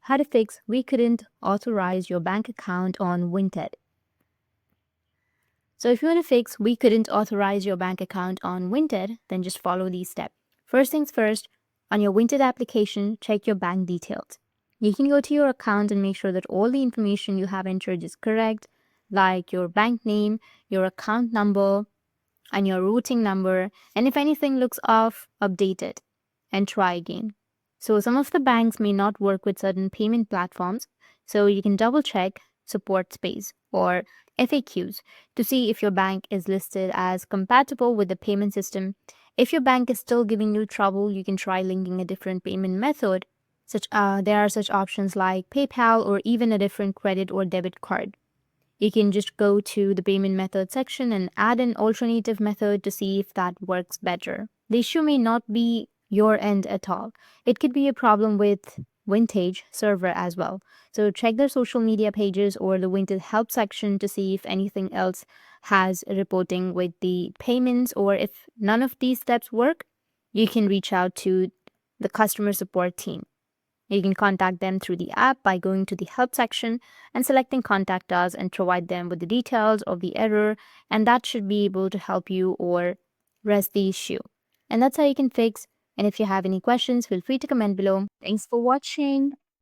how to fix we couldn't authorize your bank account on Vinted. So if you want to fix we couldn't authorize your bank account on Vinted, then just follow these steps. First things first, on your Vinted application, check your bank details. You can go to your account and make sure that all the information you have entered is correct, like your bank name, your account number, and your routing number. And if anything looks off, update it and try again. So some of the banks may not work with certain payment platforms, so you can double check support space or FAQs to see if your bank is listed as compatible with the payment system. If your bank is still giving you trouble, you can try linking a different payment method. There are such options like PayPal or even a different credit or debit card. You can just go to the payment method section and add an alternative method to see if that works better. The issue may not be your end at all. It could be a problem with Vintage server as well. So check their social media pages or the Vintage help section to see if anything else has reporting with the payments, or if none of these steps work, you can reach out to the customer support team. You can contact them through the app by going to the help section and selecting contact us and provide them with the details of the error, and that should be able to help you or rest the issue. And that's how you can fix. And if you have any questions, feel free to comment below. Thanks for watching.